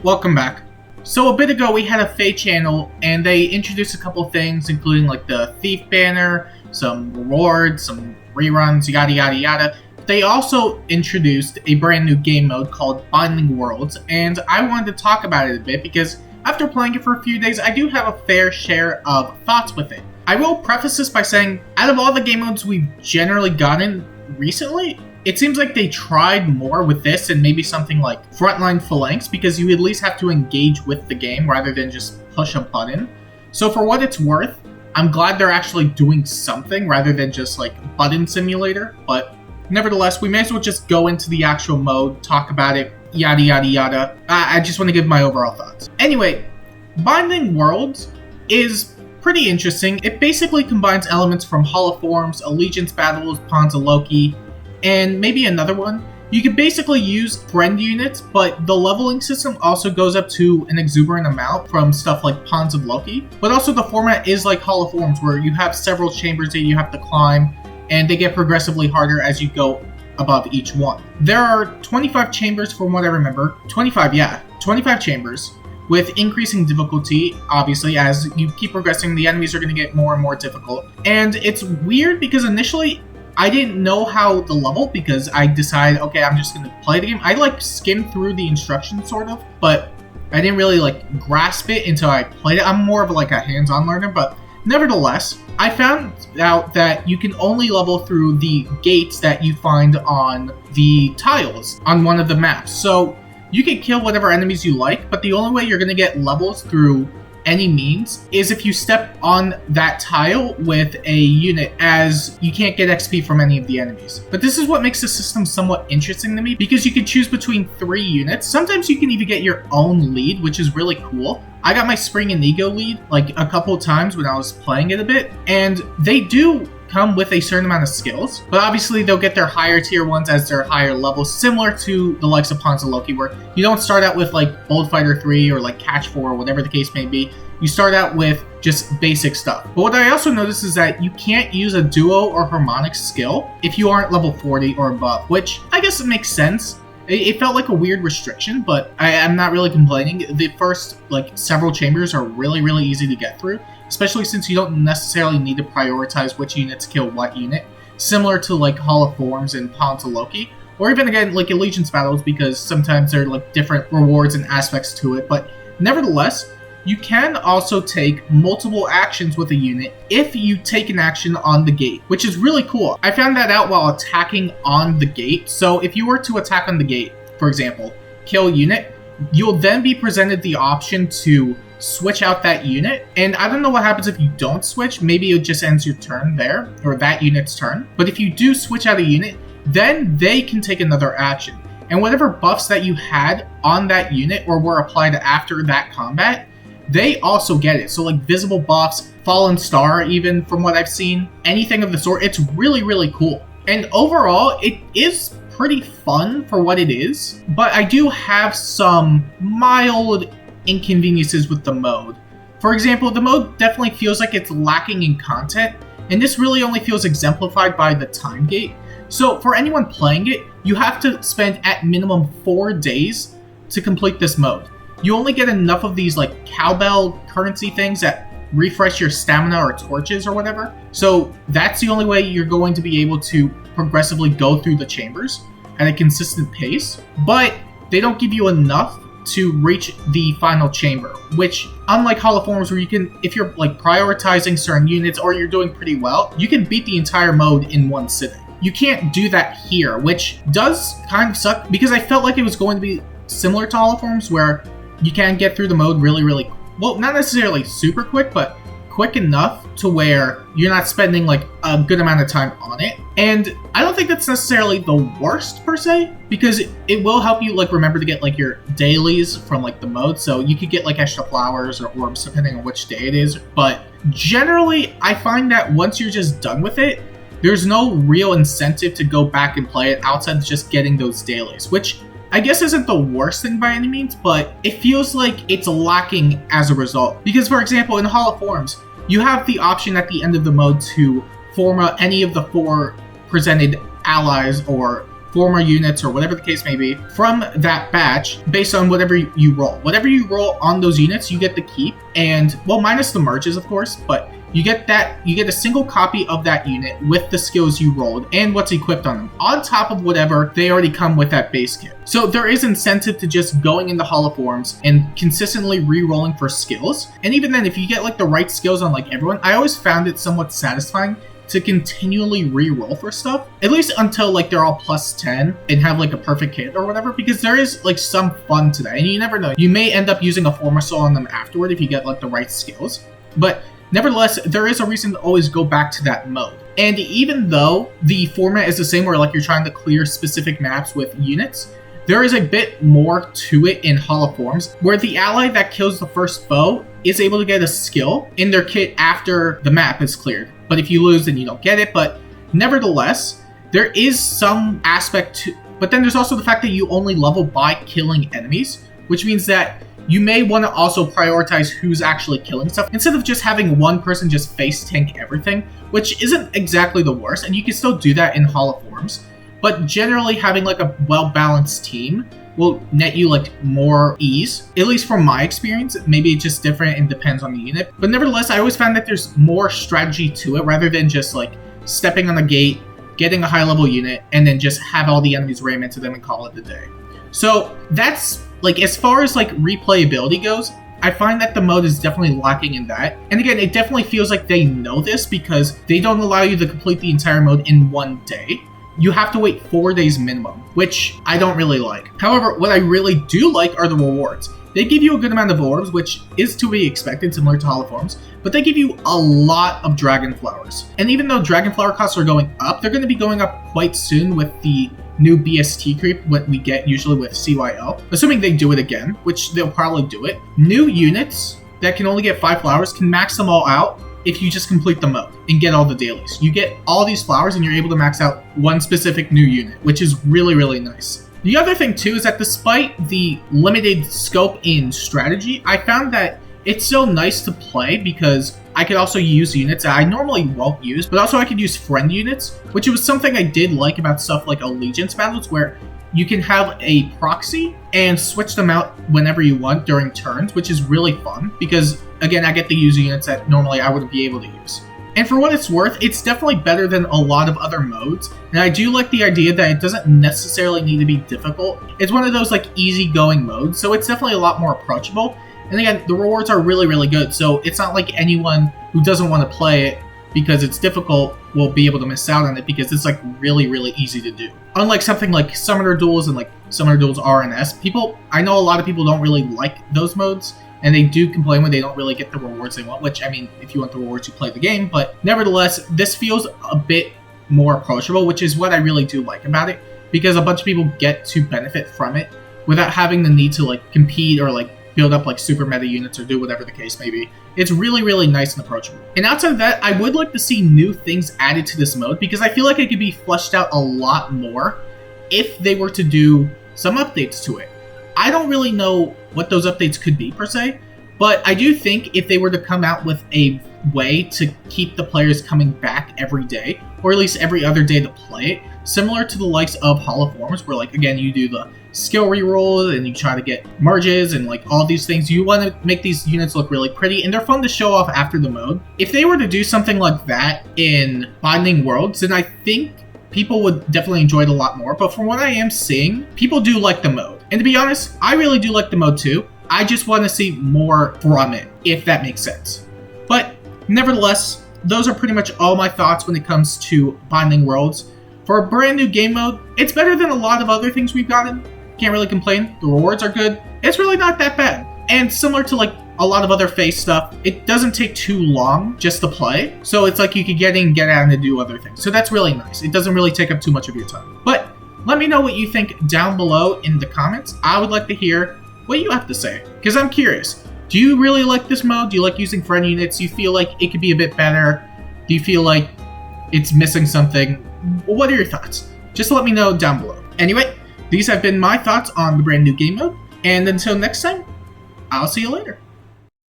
Welcome back. So a bit ago we had a FEH channel and they introduced a couple things including like the thief banner, some rewards, some reruns, yada yada yada. They also introduced a brand new game mode called Binding Worlds, and I wanted to talk about it a bit because after playing it for a few days I do have a fair share of thoughts with it. I will preface this by saying out of all the game modes we've generally gotten recently, it seems like they tried more with this and maybe something like Frontline Phalanx, because you at least have to engage with the game rather than just push a button. So for what it's worth, I'm glad they're actually doing something rather than just like button simulator. But nevertheless, we may as well just go into the actual mode, talk about it, yada yada yada. I just want to give my overall thoughts. Anyway, Binding Worlds is pretty interesting. It basically combines elements from Hall of Forms, Allegiance Battles, Pawns of Loki, and maybe another one. You could basically use friend units, but the leveling system also goes up to an exuberant amount from stuff like Pawns of Loki. But also the format is like Hall of Forms, where you have several chambers that you have to climb, and they get progressively harder as you go above each one. There are 25 chambers from what I remember. 25 chambers, with increasing difficulty, obviously. As you keep progressing, the enemies are going to get more and more difficult. And it's weird because initially I didn't know how to level because I decided, okay, I'm just going to play the game. I like skimmed through the instructions sort of, but I didn't really like grasp it until I played it. I'm more of like a hands-on learner, but nevertheless, I found out that you can only level through the gates that you find on the tiles on one of the maps. So you can kill whatever enemies you like, but the only way you're going to get levels through any means is if you step on that tile with a unit, as you can't get XP from any of the enemies. But this is what makes the system somewhat interesting to me, because you can choose between 3 units. Sometimes you can even get your own lead, which is really cool. I got my Spring and Ego lead like a couple times when I was playing it a bit, and they do come with a certain amount of skills, but obviously they'll get their higher tier ones as their higher levels, similar to the likes of Pawns of Loki, where you don't start out with like Bold Fighter 3 or like Catch 4 or whatever the case may be. You start out with just basic stuff. But what I also noticed is that you can't use a duo or harmonic skill if you aren't level 40 or above, which I guess it makes sense. It felt like a weird restriction, but I'm not really complaining. The first like several chambers are really easy to get through, especially since you don't necessarily need to prioritize which units kill what unit, similar to like Hall of Forms and Pawns of Loki, or even again like Allegiance Battles, because sometimes there are like different rewards and aspects to it. But nevertheless, you can also take multiple actions with a unit if you take an action on the gate, which is really cool. I found that out while attacking on the gate. So if you were to attack on the gate, for example, kill a unit, you'll then be presented the option to switch out that unit. And I don't know what happens if you don't switch. Maybe it just ends your turn there, or that unit's turn. But if you do switch out a unit, then they can take another action. And whatever buffs that you had on that unit or were applied after that combat, they also get it. So like visible buffs, Fallen Star, even from what I've seen, anything of the sort. It's really cool. And overall, it is pretty fun for what it is, but I do have some mild inconveniences with the mode. For example, the mode definitely feels like it's lacking in content, and this really only feels exemplified by the time gate. So for anyone playing it, you have to spend at minimum 4 days to complete this mode. You only get enough of these like cowbell currency things that refresh your stamina or torches or whatever. So that's the only way you're going to be able to progressively go through the chambers at a consistent pace. But they don't give you enough to reach the final chamber, which unlike Hall of Forms, where you can, if you're like prioritizing certain units or you're doing pretty well, you can beat the entire mode in one sitting. You can't do that here, which does kind of suck, because I felt like it was going to be similar to Hall of Forms, where you can get through the mode really well, not necessarily super quick, but quick enough to where you're not spending like a good amount of time on it. And I don't think that's necessarily the worst per se, because it will help you like remember to get like your dailies from like the mode. So you could get like extra flowers or orbs depending on which day it is. But generally, I find that once you're just done with it, there's no real incentive to go back and play it outside of just getting those dailies, which I guess isn't the worst thing by any means, but it feels like it's lacking as a result. Because for example, in Hall of Forms, you have the option at the end of the mode to form any of the 4 presented allies or former units or whatever the case may be from that batch based on whatever you roll. Whatever you roll on those units, you get to keep, and well, minus the merges, of course, but you get a single copy of that unit with the skills you rolled and what's equipped on them, on top of whatever they already come with that base kit. So there is incentive to just going into Hall of Forms and consistently re-rolling for skills. And even then, if you get like the right skills on like everyone, I always found it somewhat satisfying to continually re-roll for stuff, at least until like they're all plus 10 and have like a perfect kit or whatever, because there is like some fun to that, and you never know. You may end up using a former soul on them afterward if you get like the right skills, but nevertheless, there is a reason to always go back to that mode. And even though the format is the same where like you're trying to clear specific maps with units, there is a bit more to it in Hall of Forms, where the ally that kills the first foe is able to get a skill in their kit after the map is cleared. But if you lose, then you don't get it. But nevertheless, there is some aspect to... But then there's also the fact that you only level by killing enemies, which means that you may want to also prioritize who's actually killing stuff, instead of just having one person just face tank everything, which isn't exactly the worst, and you can still do that in Hall of Forms. But generally having like a well-balanced team will net you like more ease, at least from my experience. Maybe it's just different and depends on the unit. But nevertheless, I always found that there's more strategy to it rather than just like stepping on the gate, getting a high level unit, and then just have all the enemies ram into them and call it a day. So that's like, as far as like replayability goes, I find that the mode is definitely lacking in that. And again, it definitely feels like they know this because they don't allow you to complete the entire mode in one day. You have to wait 4 days minimum, which I don't really like. However, what I really do like are the rewards. They give you a good amount of orbs, which is to be expected, similar to Hall of Forms, but they give you a lot of dragon flowers. And even though dragon flower costs are going up, they're going to be going up quite soon with the new BST creep, what we get usually with CYL, assuming they do it again, which they'll probably do it. New units that can only get 5 flowers can max them all out if you just complete the mode and get all the dailies. You get all these flowers and you're able to max out one specific new unit, which is really, really nice. The other thing too is that despite the limited scope in strategy, I found that it's so nice to play because I could also use units that I normally won't use, but also I could use friend units, which was something I did like about stuff like Allegiance battles, where you can have a proxy and switch them out whenever you want during turns, which is really fun because, again, I get to use units that normally I wouldn't be able to use. And for what it's worth, it's definitely better than a lot of other modes, and I do like the idea that it doesn't necessarily need to be difficult. It's one of those like easygoing modes, so it's definitely a lot more approachable. And again, the rewards are really, really good, so it's not like anyone who doesn't want to play it because it's difficult will be able to miss out on it because it's like really, really easy to do. Unlike something like Summoner Duels and like Summoner Duels RNS, I know a lot of people don't really like those modes, and they do complain when they don't really get the rewards they want, which, I mean, if you want the rewards, you play the game, but nevertheless, this feels a bit more approachable, which is what I really do like about it, because a bunch of people get to benefit from it without having the need to like compete or like build up like super meta units or do whatever the case may be. It's really, really nice and approachable. And outside of that, I would like to see new things added to this mode because I feel like it could be fleshed out a lot more if they were to do some updates to it. I don't really know what those updates could be per se, but I do think if they were to come out with a way to keep the players coming back every day, or at least every other day to play it, similar to the likes of Hall of Forms, where like, again, you do the skill reroll and you try to get merges and like all these things. You want to make these units look really pretty and they're fun to show off after the mode. If they were to do something like that in Binding Worlds, then I think people would definitely enjoy it a lot more. But from what I am seeing, people do like the mode. And to be honest, I really do like the mode too. I just want to see more from it, if that makes sense. But nevertheless, those are pretty much all my thoughts when it comes to Binding Worlds. For a brand new game mode, it's better than a lot of other things we've gotten. Can't really complain. The rewards are good. It's really not that bad. And similar to like a lot of other FEH stuff, it doesn't take too long just to play. So it's like you could get in, get out, and do other things. So that's really nice. It doesn't really take up too much of your time. But let me know what you think down below in the comments. I would like to hear what you have to say, because I'm curious. Do you really like this mode? Do you like using friend units? Do you feel like it could be a bit better? Do you feel like it's missing something? What are your thoughts? Just let me know down below. Anyway, these have been my thoughts on the brand new game mode, and until next time, I'll see you later.